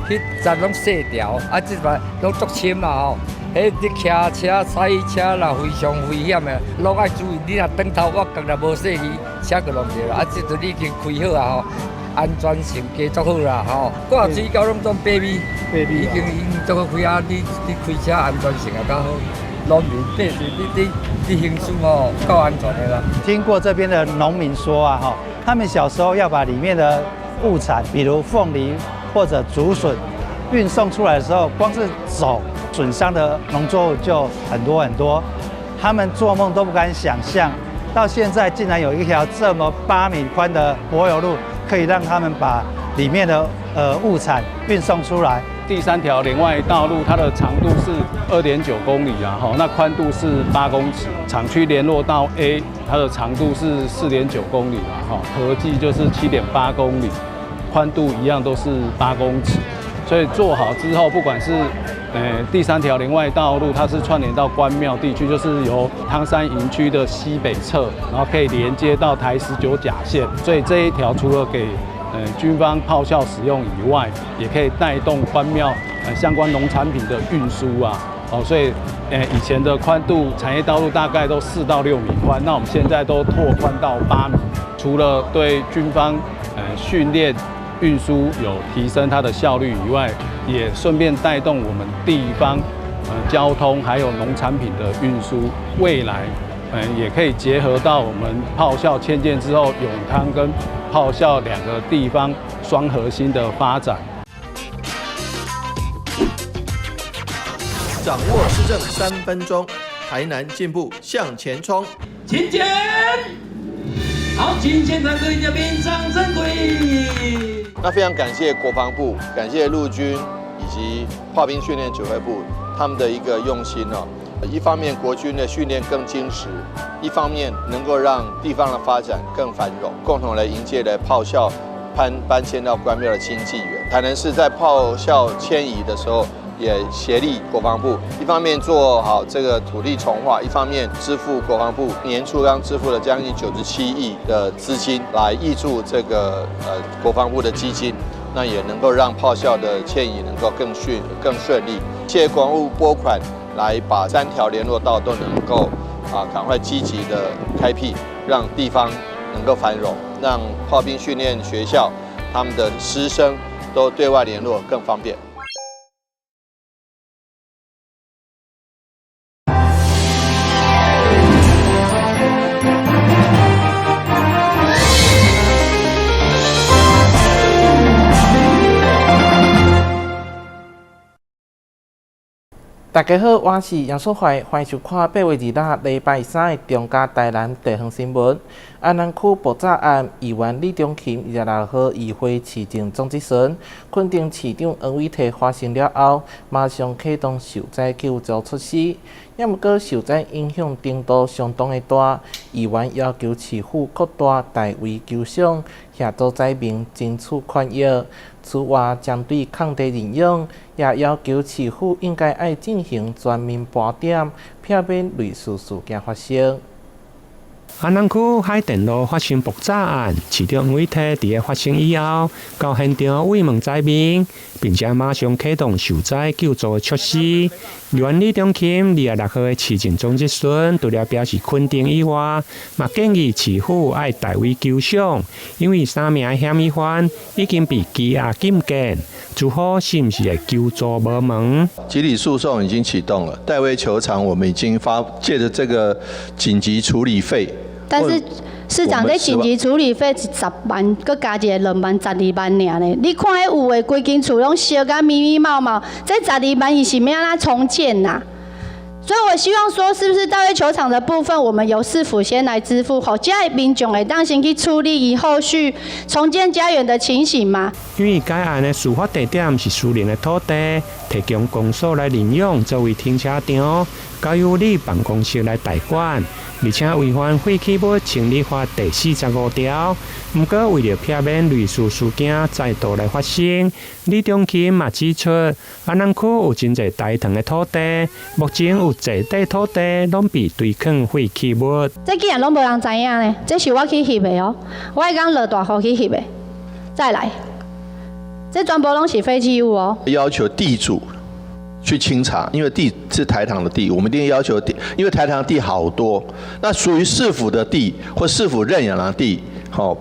迄站攏細條，啊，即擺攏足深啦吼。迄你騎車、踩車啦，非常危險的，攏愛注意。你若轉頭我角若無細去，車就弄着啦。啊，即陣你已經開好啊吼，安全性加足好啦吼。掛水溝攏總白米，已經足好開啊！你開車安全性也較好。農民對你行駛哦，夠安全的啦。聽過這邊的農民說啊，哈，他們小時候要把裡面的物產，比如鳳梨或者竹筍，運送出來的時候，光是走損傷的農作物就很多很多，他們做夢都不敢想象，到現在竟然有一條這麼8米寬的柏油路，可以讓他們把裡面的物產運送出來。第3條聯外道路，它的長度是2.9公里啊，哈，那寬度是8公尺。廠區聯絡道 A， 它的長度是4.9公里啊，哈，合計就是7.8公里，寬度一樣都是8公尺。所以做好之後，不管是第3條聯外道路，它是串聯到關廟地區，就是由湯山營區的西北側，然後可以連接到台19甲線。所以這一條除了給軍方炮校使用以外，也可以帶動關廟相關農產品的運輸啊。哦，所以以前的寬度產業道路大概都4到6米寬，那我們現在都拓寬到8米。除了對軍方訓練運輸有提升它的效率以外，也順便帶動我們地方交通還有農產品的運輸。未來也可以結合到我們炮校遷建之後，永康跟炮校2個地方雙核心的發展。掌握施政3分鐘，台南進步向前衝。請柬，好，請現場各位嘉賓掌聲鼓勵。那非常感謝國防部，感謝陸軍以及炮兵訓練指揮部他們的一個用心哦。一方面國軍的訓練更精實，一方面能夠讓地方的發展更繁榮，共同來迎接了炮校搬遷到關廟的新紀元。台南市在炮校遷移的時候，也協力國防部，一方面做好這個土地重劃，一方面支付國防部年初剛支付了將近97億的資金來挹注這個國防部的基金，那也能夠讓炮校的遷移能夠更順利。謝謝國防部撥款來把3條聯絡道都能夠趕快積極的開闢，讓地方能夠繁榮，讓炮兵訓練學校他們的師生都對外聯絡更方便。大家好，我是楊素懷，歡迎收看8月2日禮拜3的中嘉台南地方新聞。安南區爆炸案議員李中琴26號議會市政總質詢，肯定市長黃偉綽發生了後，馬上啟動受災救助措施。也毋過受災影響程度相當的大，議員要求市府擴大代為救傷，協助災民爭取權益。此外，針對抗地任用，也要求市府應該要進行全面盤點，避免類似事件發生。安南區海電路發生爆炸案，市長黃偉綽在發生以後，到現場慰問災民，並且馬上啟動受災救助措施。議員李中琴26號的市政總質詢，除了表示肯定以外，嘛建議市府要代為救傷，因為3名嫌疑犯已經被羈押禁見，主好是不是會救助無門？集體訴訟已經啟動了，代位求償我們已經借着這個緊急處理費。但是市長，這緊急處理費是10萬，佮加一個2萬，12萬爾呢。你看，迄有的規間厝攏燒甲密密麻麻，這12萬伊是要安怎重建吶？所以我希望說，是不是代位求償的部分，我們由市府先來支付，好，這樣民眾會當先去處理以後續重建家園的情形嘛？因為該案的事發地點是私人的土地，提供公所來領用作為停車場，交由你辦公室來代管。而且違反廢棄物清理法第45條，不過為了避免類似事件再度來發生，李中琴嘛指出，安南區有真濟大塘的土地，目前有7塊土地攏被堆囥廢棄物。這竟然攏無人知影呢？這是我去翕的哦，我剛落大雨去翕的。再來，這全部攏是廢棄物哦。要求地主去清查，因為地是台糖的地，我們一定要求地，因為台糖的地好多，那屬於市府的地或市府認養的地，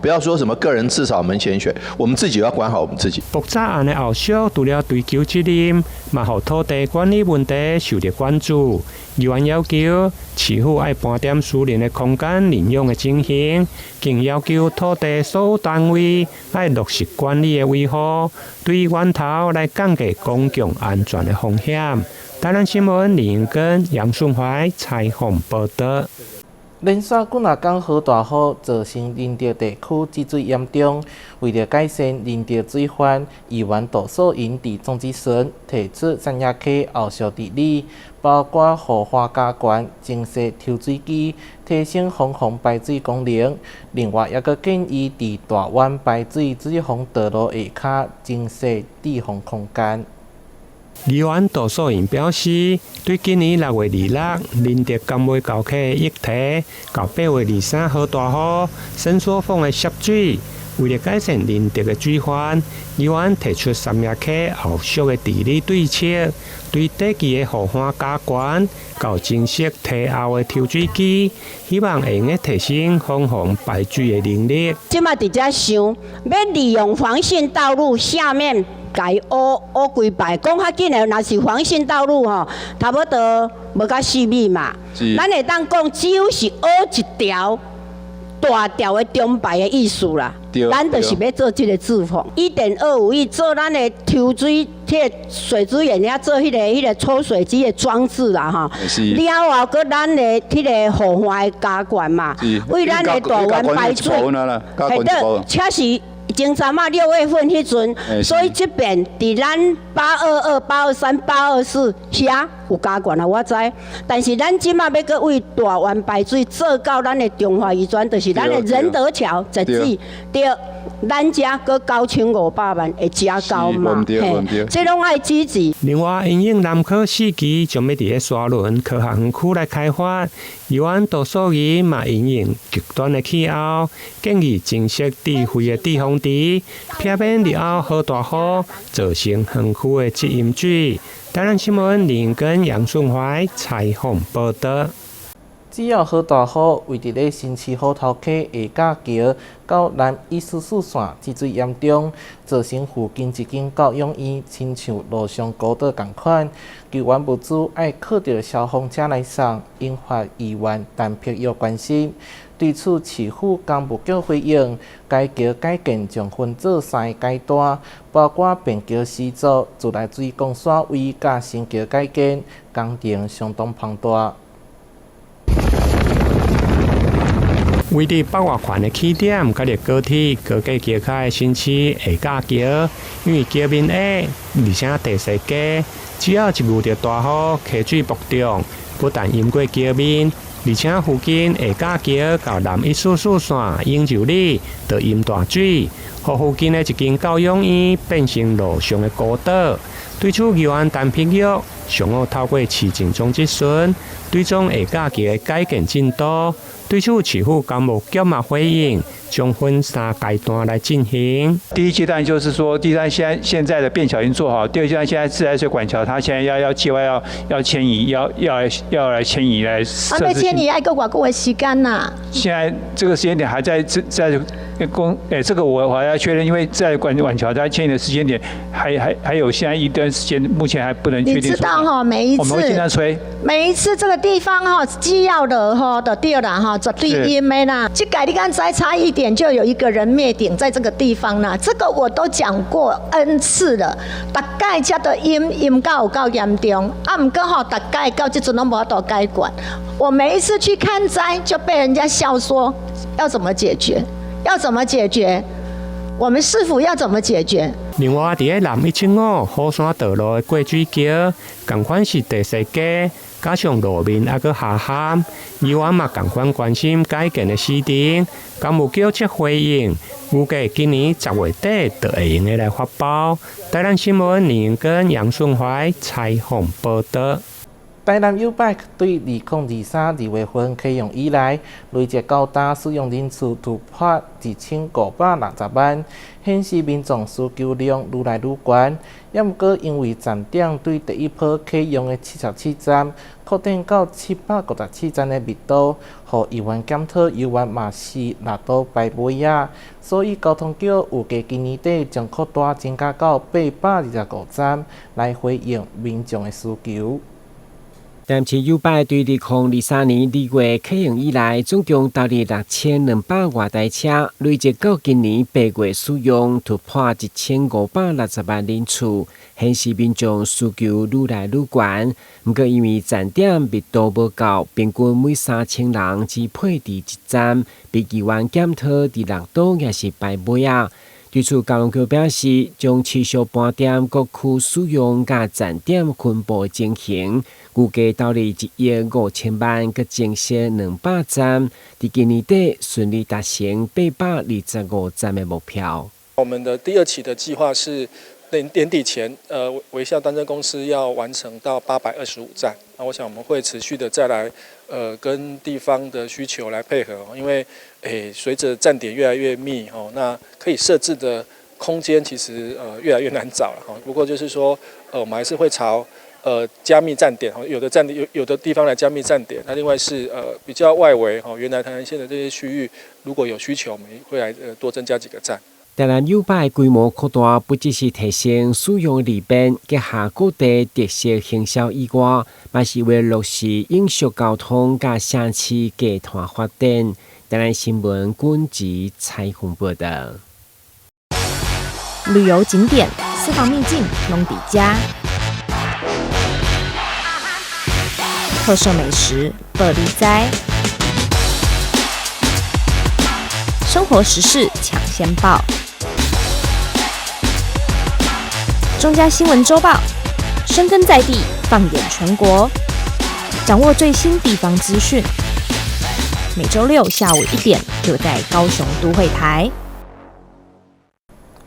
不要說什麼個人自掃門前雪，我們自己要管好我們自己。爆炸案的後續，除了追究責任，嘛讓土地管理問題受到關注。議員要求市府要盤點私人的空間領用的情形，更要求土地所有單位要落實管理的維護，對源頭來降低公共安全的風險。台南新聞李英根、楊順懷採訪報道。連續幾若天好大雨，造成林德地區積水嚴重。為了改善林德水患，議員杜素英佇總質詢提出三亞溪後續治理，包括護花加灌、增設抽水機、提升防洪排水功能。另外，也閣建議佇大灣排水水防道路下骹增設滯洪空間。議員杜素英表示，對今年6月26日林德甘尾高溪液體到8月23日好大雨，伸縮縫的涉水，為了改善林德的水患，議員提出三亞溪後續的治理對策，對地基的護岸加灌，到增設堤後的抽水機，希望會用提升防洪排水的能力。即馬直接想要利用環線道路下面。改烏規排，講較緊的，若是環線道路吼，差不多無到4米嘛。咱會當講，只有是烏一條大條的中排的意思啦。咱就是要做這個預防，1.25億做咱的抽水，迄個水資源遐做迄個抽水機的裝置啦吼。了後，閣咱的迄個護岸的加灌嘛，為咱的大灣排水，係的，確實。前陣嘛6月份迄陣，所以這邊佇咱822、823、824遐有加灌啊，我知。但是咱即馬要閣為大灣排水做到咱的中華漁船，就是咱的仁德橋實際對，咱遮閣9500萬會加高嘛，嘿，這攏愛支持。另外，因應南科4期將要佇個沙崙科學園區來開發，議員杜素英嘛因應極端的氣候，建議增設智慧的滯洪池，避免日後好大雨造成園區的積淹水。台南新聞林根、楊順懷採訪報道。只要好大雨，為佇咧新市虎頭溪下架橋到南伊蘇蘇線積水嚴重，造成附近一間教養院親像路上孤島同款。救援物資愛靠着消防車來送，引發議員陳柏佑關心。對此，市府工務局回應，該橋改建將分做3個階段，包括便橋施作、自來水供線位甲新橋改建，工程相當龐大。位於北外環的起點，甲個高鐵高架橋開新市下架橋，因為橋面矮，而且地勢低，只要一遇到大雨，溪水暴漲，不但淹過橋面，而且附近下架橋到南伊蘇蘇線永州里就淹大水，互附近的一間教養院變成路上的孤島。對此，議員陳柏佑上午透過市政總質詢，對種下架橋的改建進度。對此，市府工務局嘛回應，將分3階段來進行。第一階段就是說，第一階段現在的便橋已經做好，第二階段現在自來水管橋，它現在要計劃要遷移，要來遷移來設置。要遷移要多少時間吶？現在這個時間點還在這個我還要確認，因為在管橋它遷移的時間點還有現在一段時間，目前還不能確定。你知道哈，每一次我們會盡量催。每一次這個地方哈，只要的哈的對啦哈，絕對淹沒啦。這改你剛才差一點就有一個人滅頂在這個地方啦，這個我都講過 N 次了。大概這的淹到有夠嚴重，啊唔過吼，大概到這陣攏無法度解決。我每一次去看災就被人家笑說，要怎麼解決？要怎麼解決？我們市府要怎麼解決？另外，在南175虎山道路的過水橋，同款是地勢低，加上路面還閣下陷，議員嘛同款關心改建的時程。工務局則回應，預計今年10月底就會用的來發包。台南新聞林跟楊順懷採訪報道。台南 U-Bike 對2023月份啟用以來，累計到達使用人次突破1560萬，顯示民眾需求量愈來愈懸。也毋過因為站點對第一波啟用的74站擴展到754站的密度，互議員檢討議員嘛是拿到排尾啊，所以交通局預計今年底將擴大增加到825站，來回應民眾的需求。台南市 U-Bike 對2023年2月啟用以來，總共投入6200多台車，累計到今年8月使用突破1560萬人次，顯示民眾需求愈來愈懸。不過因為站點密度無夠，平均每3000人只配置一站，被議員檢討佇6都也是排尾啊。對此，交通局表示，將持續盤點各區使用甲站點分布情形，預計投入1億5000萬，佮增設200站，在今年底順利達成825站的目標。我們的第二期的計劃是年底前，微笑單車公司要完成到825站。那我想我們會持續的再來，跟地方的需求來配合，因為，隨着站點越來越密，那可以設置的空間其實越來越難找了，不過就是說，我們還是會朝加密站點，有的地方來加密站點，那另外是比較外圍，原來台南縣的這些區域，如果有需求，我們會來多增加幾個站。台南 U-Bike 規模擴大，不只是提升使用利便，結合各地特色行銷以外，嘛是為落實永續交通甲城市集團發展。台南新聞管及採訪報道。旅遊景點、私房秘境攏底家，特色美食樂利哉，生活時事搶先報。中嘉新聞週報，深耕在地，放眼全國，掌握最新地方資訊。每週六下午1點，就在高雄都會台。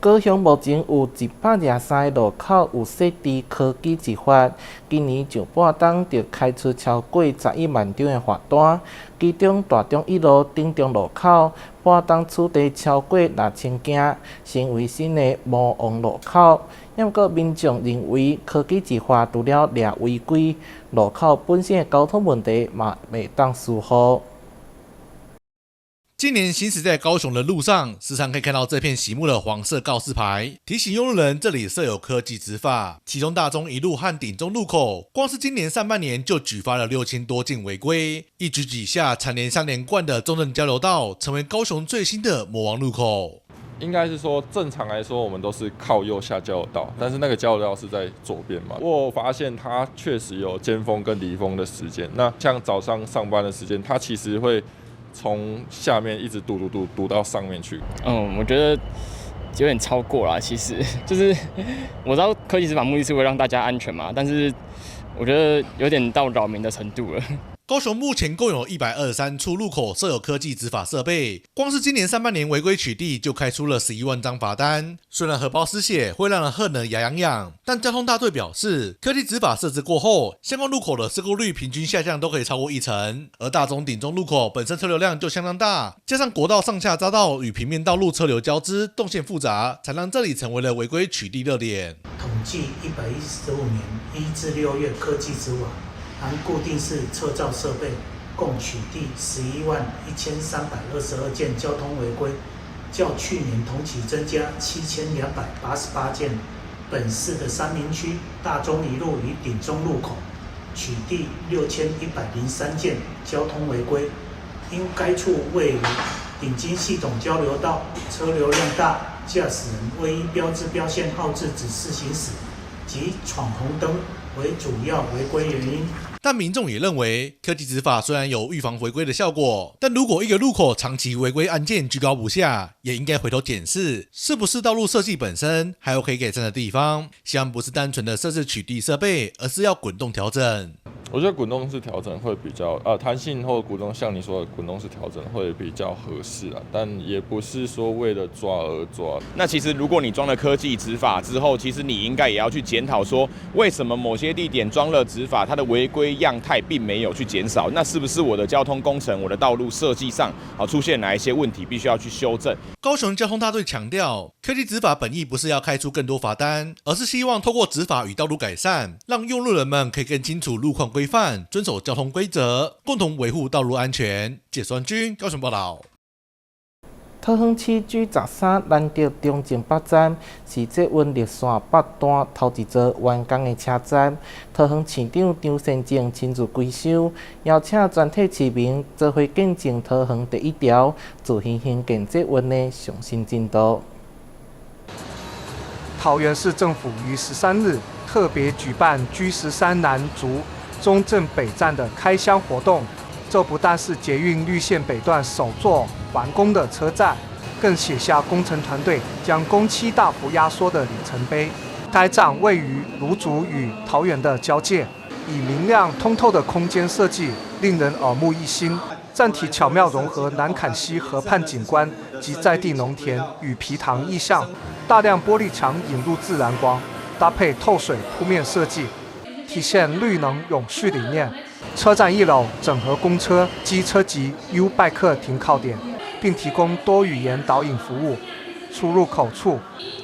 高雄目前有123個路口有設置科技執法，今年上半冬就開出超過11萬張的罰單，其中大中一路頂中路口半冬處地超過6000件，成為新的魔王路口。也不過民眾認為科技執法除了抓違規，路口本身的交通問題嘛未當疏忽。今年行駛在高雄的路上，時常可以看到這片醒目的黃色告示牌，提醒用路人這裡設有科技執法。其中大中一路和頂中路口，光是今年上半年就舉發了6000多件違規，一舉幾下蟬聯相連貫的中正交流道，成為高雄最新的魔王路口。應該是說，正常來說，我們都是靠右下交流道，但是那個交流道是在左邊嘛。我發現它確實有尖峰跟離峰的時間。那像早上上班的時間，它其實會從下面一直堵到上面去。我覺得有點超過啦。其實就是我知道科技執法目的是為了讓大家安全嘛，但是我覺得有點到擾民的程度了。高雄目前共有123處路口設有科技執法設備，光是今年上半年違規取締就開出了11萬張罰單。雖然荷包失血會讓人恨得牙癢癢，但交通大隊表示，科技執法設置過後，相關路口的事故率平均下降都可以超過10%。而大中頂中路口本身車流量就相當大，加上國道上下匝道與平面道路車流交織，動線複雜，才讓這裡成為了違規取締熱點。統計115年1至6月科技執法含固定式測照設備，共取締111322件交通違規，較去年同期增加7288件。本市的三民區大中一路與頂中路口取締6103件交通違規，因該處位於頂尖系統交流道，車流量大，駕駛人未依標誌標線號誌指示行駛及闖紅燈為主要違規原因。但民眾也認為，科技執法雖然有預防違規的效果，但如果一個路口長期違規案件居高不下，也應該回頭檢視，是不是道路設計本身還有可以改善的地方。希望不是單純的設置取締設備，而是要滾動調整。我覺得滾動式調整會比較彈性，或滾動像你說的滾動式調整會比較合適啊，但也不是說為了抓而抓。那其實如果你裝了科技執法之後，其實你應該也要去檢討說，為什麼某些地點裝了執法，它的違規堆樣態並沒有去減少，那是不是我的交通工程、我的道路設計上出現哪一些問題，必須要去修正？高雄交通大隊強調，科技執法本意不是要開出更多罰單，而是希望透過執法與道路改善，讓用路人們可以更清楚路況規範，遵守交通規則，共同維護道路安全。解說君高雄報道。桃園市 G13 蘭德中正北站是捷運綠線北段頭一座完工的車站。桃園市長張善政親自歸手，邀請全體市民做伙見證桃園第一條自行興建捷運的上新進度。桃園市政府於13日特別舉辦 G13 南竹中正北站的開箱活動。這不但是捷運綠線北段首座完工的車站，更寫下工程團隊將工期大幅壓縮的里程碑。該站位於蘆竹與桃園的交界，以明亮通透的空間設計令人耳目一新。站體巧妙融合南崁溪河畔景觀及在地農田與埤塘意象，大量玻璃牆引入自然光，搭配透水鋪面設計，體現綠能永續理念。車站一樓整合公車、機車及 U-Bike 停靠點，並提供多語言導引服務。出入口處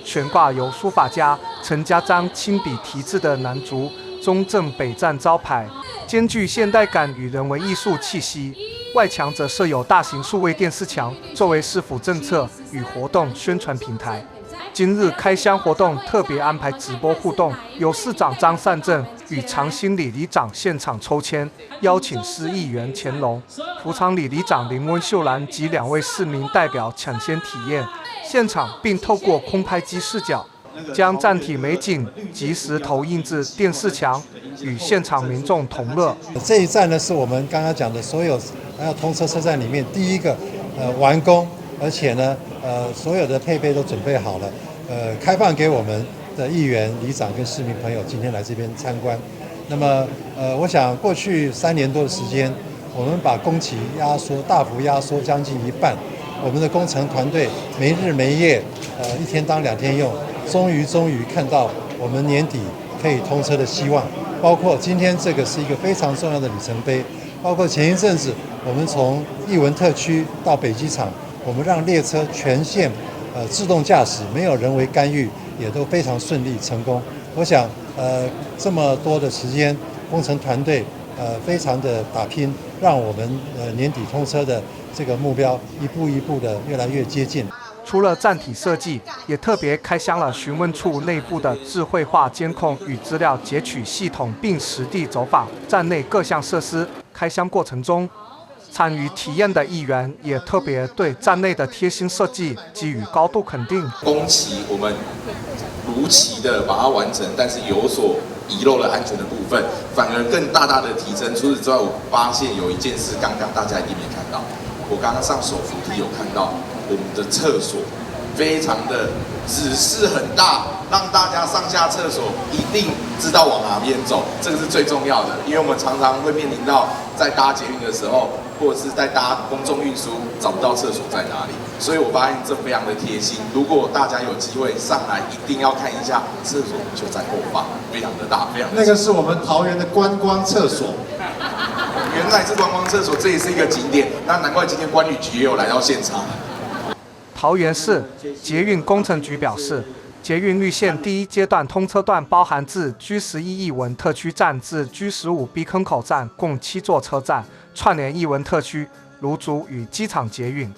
懸掛由書法家陳家章親筆題字的南竹中正北站招牌，兼具現代感與人文藝術氣息。外牆則設有大型數位電視牆，作為市府政策與活動宣傳平台。今日開箱活動特別安排直播互動，由市長張善政與長興里里長現場抽籤，邀請市議員乾隆、福昌里里長林溫秀蘭及2位市民代表搶先體驗現場，並透過空拍機視角，將站體美景即時投映至電視牆，與現場民眾同樂。這一站呢，是我們剛剛講的所有還有通車車站裡面第一個完工，而且呢所有的配備都準備好了，開放給我們的議員、里長跟市民朋友今天來這邊參觀。那麼我想過去3年多的時間，我們把工期大幅壓縮將近一半，我們的工程團隊沒日沒夜，一天當2天用，終於看到我們年底可以通車的希望。包括今天這個是一個非常重要的里程碑，包括前一陣子我們從藝文特區到北機場，我們讓列車全線自動駕駛，沒有人為干預，也都非常順利成功。我想這麼多的時間，工程團隊非常的打拼，讓我們年底通車的這個目標一步一步的越來越接近。除了站體設計，也特別開箱了詢問處內部的智慧化監控與資料截取系統，並實地走訪站內各項設施。開箱過程中，參與體驗的議員也特別對站內的貼心設計給予高度肯定。工期我們如期的把它完成，但是有所遺漏了安全的部分，反而更大大的提升。除此之外，我發現有一件事，剛剛大家一定沒看到，我剛剛上手扶梯有看到。我們的廁所非常的指示很大，讓大家上下廁所一定知道往哪邊走，這個是最重要的。因為我們常常會面臨到在搭捷運的時候，或者是在搭公眾運輸找不到廁所在哪裡，所以我發現這非常的貼心。如果大家有機會上來，一定要看一下廁所就在後方，非常的大，非常的。那個是我們桃園的觀光廁所。原來是觀光廁所，這也是一個景點。那難怪今天觀旅局也有來到現場。桃園市捷運工程局表示，捷運綠線第一階段通車段包含自 G11 藝文特區站至 G15 避坑口站共7座車站，串聯藝文特區、蘆竹與機場捷運。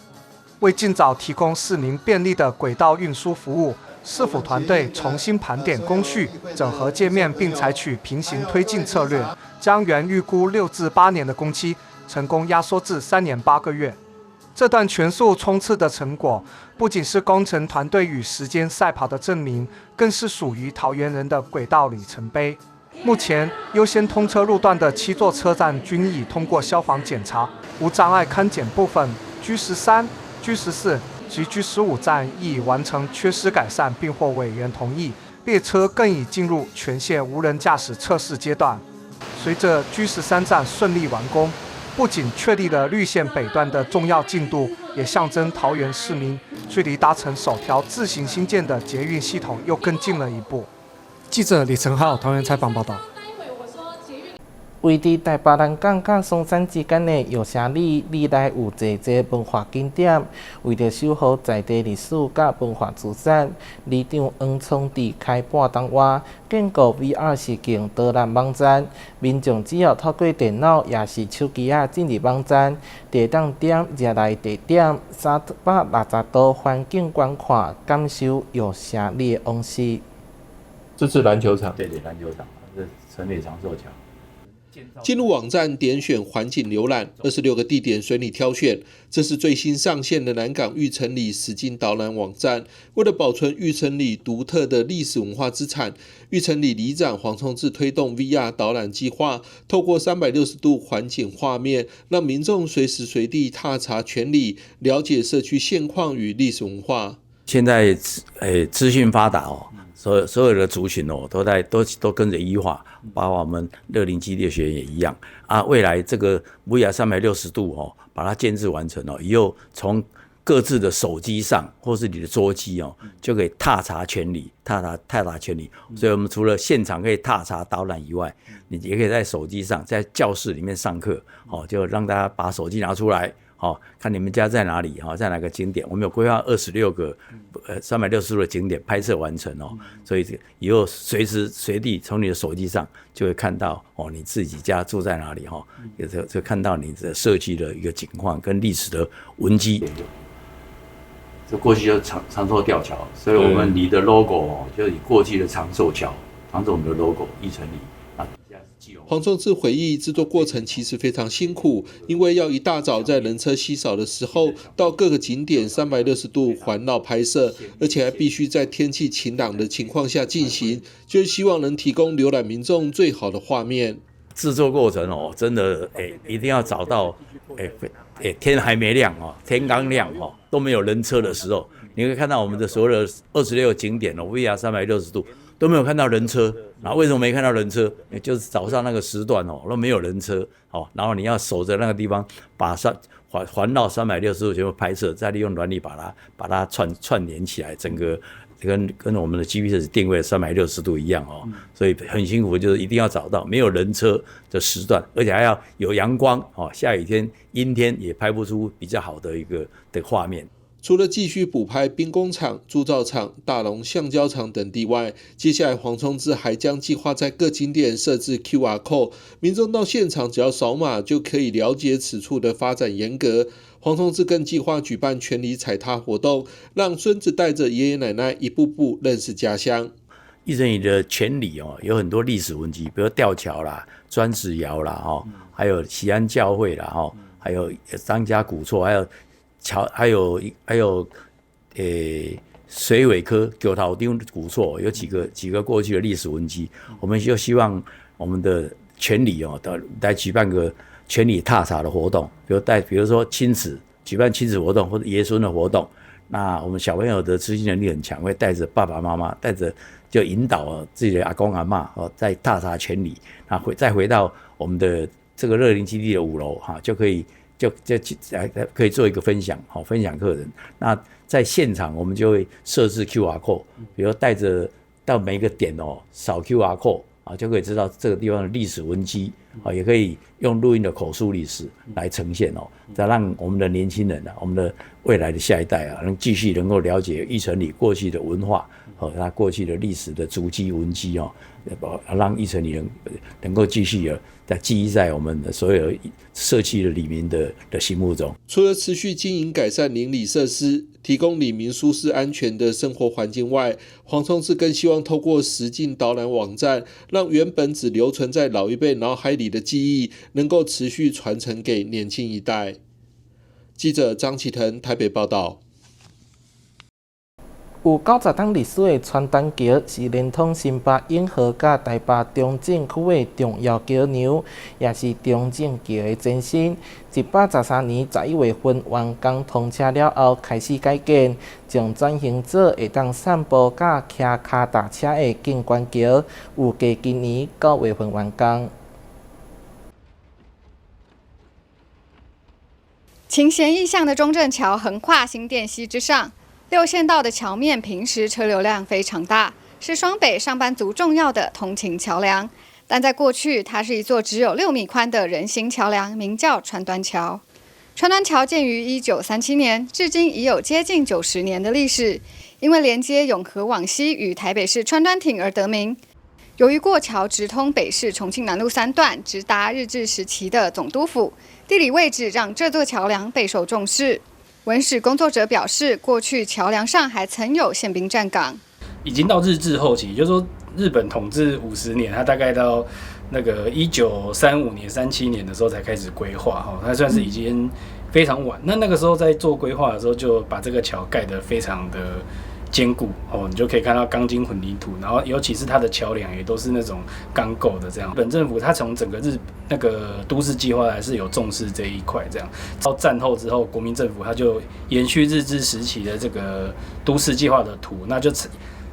為盡早提供市民便利的軌道運輸服務，市府團隊重新盤點工序、整合界面，並採取平行推進策略，將原預估6至8年的工期成功壓縮至3年8個月。這段全速衝刺的成果，不僅是工程團隊與時間賽跑的證明，更是屬於桃園人的軌道里程碑。目前優先通車路段的7座車站均已通過消防檢查，無障礙勘檢部分 G13、G14及 G15 站亦完成缺失改善，並獲委員同意。列車更已進入全線無人駕駛測試階段。隨着 G13 站順利完工，不僅確立了綠線北段的重要進度，也象徵桃園市民距離達成首條自行興建的捷運系統又更近了一步。記者李承浩桃園採訪報道。位於台北蘭港甲松山之間的藥城里，歷來有濟濟文化景點。為着守護在地歷史甲文化資產，里長黃聰智開半棟外建構 VR 實境導覽網站，民眾只要透過電腦也是手機進入網站，就當點熱來地點360度環境觀看，感受藥城里的往事。這是籃球場，對，籃球場，這是陳磊長壽橋。進入網站點選環景瀏覽，26個地點隨你挑選。這是最新上線的南港玉成里實境導覽網站。為了保存玉成里獨特的歷史文化資產，玉成里里長黃聰智推動 VR 導覽計劃，透過360度環景畫面，讓民眾隨時隨地踏查全里，了解社區現況與歷史文化。現在資訊發達哦。所有的族群哦，都跟着醫化，包括我們樂齡基地的學員也一樣啊。未來這個 VR 360度哦，把它建置完成哦，以後從各自的手機上或是你的桌機哦，就可以踏查全里，踏查全里。所以我們除了現場可以踏查導覽以外，你也可以在手機上，在教室裡面上課哦，就讓大家把手機拿出來。好，看你們家在哪裡，在哪個景點？我們有規劃26個360度的景點拍攝完成哦，所以以後隨時隨地從你的手機上就會看到哦，你自己家住在哪裡哈，也就看到你的社區的一個景況跟歷史的文跡。這過去就是長壽吊橋，所以我們里的 logo 就以過去的長壽橋當做我們的 logo， 一成里。黃聰智回憶，製作過程其實非常辛苦，因為要一大早在人車稀少的時候，到各個景點360度環繞拍攝，而且還必須在天氣晴朗的情況下進行，就是希望能提供瀏覽民眾最好的畫面。製作過程哦，真的一定要找到天還沒亮哦，天剛亮哦，都沒有人車的時候，你會看到我們的所有的26個景點哦 ，VR 360度。都沒有看到人車，然後為什麼沒看到人車？就是早上那個時段哦，都沒有人車哦，然後你要守着那個地方，把環繞360度全部拍攝，再利用軟體把它串聯起來，整個跟我們的 GPS 定位360度一樣哦，所以很辛苦，就是一定要找到沒有人車的時段，而且還要有陽光哦，下雨天、陰天也拍不出比較好的一個的畫面。除了繼續補拍兵工廠、鑄造廠、大龍橡膠廠等地外，接下來黃聰智還將計劃在各景點設置 QR code， 民眾到現場只要掃碼就可以了解此處的發展沿革。黃聰智更計劃舉辦全里踩踏活動，讓孫子帶着爺爺奶奶一步步認識家鄉。玉成里的全里哦，有很多歷史文跡，比如吊橋啦、磚石窯啦，還有錫安教會啦，還有張家古厝，還有水尾科九頭町古厝，有幾個過去的歷史文跡，我們就希望我們的全里哦，來舉辦個全里踏查的活動，比如說舉辦親子活動或者爺孫的活動。那我們小朋友的執行能力很強，會帶着爸爸媽媽，就引導自己的阿公阿嬤在踏查全里，再回到我們的這個樂齡基地的5樓哈，就可以做一個分享客人。那在現場我們就會設置 QR code， 比如帶着到每一個點掃 QR code 就可以知道這個地方的歷史文跡，也可以用錄音的口述歷史來呈現再讓我們的年輕人我們的未來的下一代能繼續能夠了解玉成里過去的文化和它過去的歷史的足跡文跡讓玉成里能夠繼續在記憶在我們的所有社區的里民的心目中。除了持續經營改善鄰里設施，提供里民舒適安全的生活環境外，黃聰智更希望透過實境導覽網站，讓原本只留存在老一輩腦海裡的記憶，能夠持續傳承給年輕一代。記者張啟騰台北報道。有90棟歷史的傳單橋是連通新北永和甲台北中正區的重要橋梁，也是中正橋的前身。113年11月份完工通車了後開始改建，將轉型做會當散步甲騎腳踏車的景觀橋，預計今年9月份完工。情賢意象的中正橋橫跨新店溪之上，6線道的橋面平時車流量非常大，是雙北上班族重要的通勤橋梁。但在過去，它是一座只有6米寬的人行橋梁，名叫川端橋。川端橋建於1937年，至今已有接近90年的歷史。因為連接永和往西與台北市川端町而得名。由於過橋直通北市重慶南路3段，直達日治時期的總督府，地理位置讓這座橋梁備受重視。文史工作者表示，過去橋梁上還曾有憲兵站崗。已經到日治後期，就是說日本統治50年，它大概到那個1935年、37年的時候才開始規劃，它算是已經非常晚。那個時候在做規劃的時候，就把這個橋蓋得非常的堅固你就可以看到鋼筋混凝土，然後尤其是它的橋梁也都是那種鋼構的這樣。日本政府它從整個那個都市計劃還是有重視這一塊這樣。到戰後之後，國民政府它就延續日治時期的這個都市計劃的圖，那就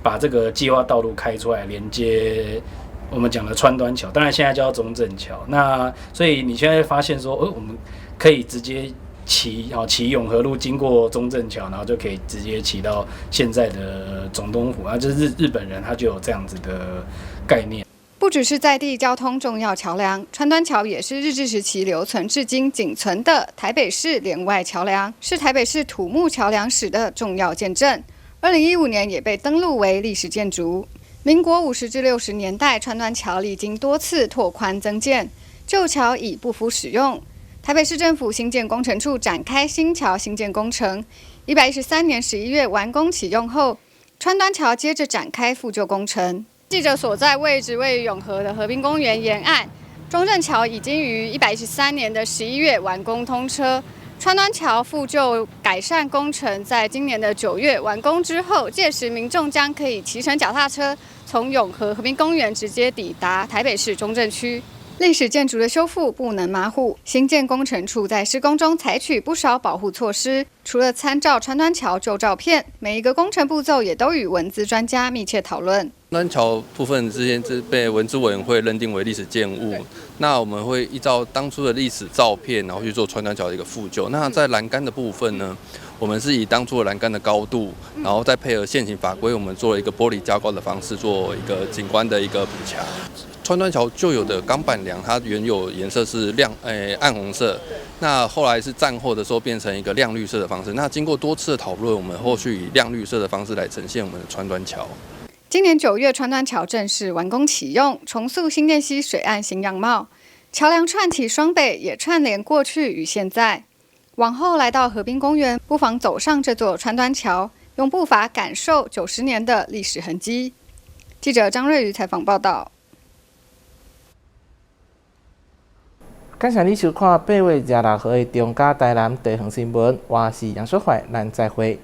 把這個計劃道路開出來，連接我們講的川端橋，當然現在叫中正橋。那所以你現在發現說，我们可以直接騎永和路經過中正橋，然後就可以直接騎到現在的總統府。就是日本人他就有這樣子的概念。不只是在地交通重要橋梁，川端橋也是日治時期留存至今僅存的台北市聯外橋梁，是台北市土木橋梁史的重要見證。2015年也被登錄為歷史建築。民國50至60年代，川端橋歷經多次拓寬增建，舊橋已不敷使用。台北市政府新建工程處展開新橋新建工程，113年11月完工啟用後，川端橋接着展開復舊工程。記者所在位置位於永和的河濱公園沿岸，中正橋已經於113年的11月完工通車。川端橋復舊改善工程在今年的9月完工之後，屆時民眾將可以騎乘腳踏車從永和河濱公園直接抵達台北市中正區。歷史建築的修復不能馬虎，新建工程處在施工中採取不少保護措施。除了參照川端橋舊照片，每一個工程步驟也都與文資專家密切討論。川端橋部分之前是被文資委員會認定為歷史建物，那我們會依照當初的歷史照片，然後去做川端橋的一個復舊。那在欄杆的部分呢，我們是以當初的欄杆的高度，然後再配合現行法規，我們做了一個玻璃加高的方式，做一個景觀的一個補強。川端橋舊有的鋼板梁，它原有顏色是暗紅色，那後來是戰後的時候變成一個亮綠色的方式。那經過多次的討論，我們後續以亮綠色的方式來呈現我們的川端橋。今年9月，川端橋正式完工啟用，重塑新店溪水岸新樣貌。橋梁串起雙北，也串聯過去與現在。往後來到河濱公園，不妨走上這座川端橋，用步伐感受90年的歷史痕跡。記者張瑞瑜採訪報道。感謝你收看8月26號的中嘉台南地方新聞，我是楊淑懷，咱再會。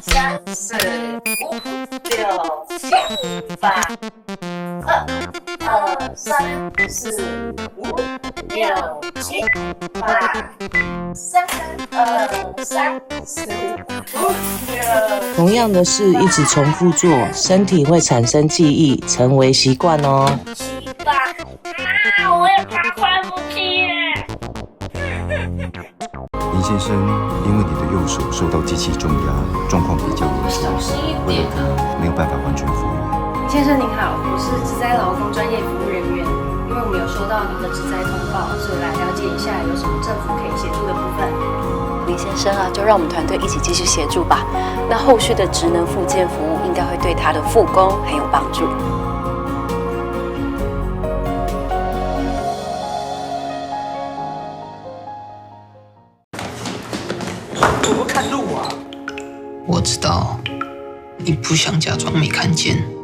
3、4、5、6、7、8。2、3、4、5、6、7、8。3、2、3、4、5、6。同樣的事一直重複做，身體會產生記憶，成為習慣哦。7、8。我也爬快不起耶。林先生，因為你的右手受到機器重壓，狀況比較危險，為了他沒有辦法完全復原。先生您好，我是職災勞工專業服務人員，因為我們有收到您的職災通報，所以來了解一下有什麼政府可以協助的部分。林先生啊，就讓我們團隊一起繼續協助吧。那後續的職能復健服務應該會對他的復工很有幫助。你不想假裝沒看見。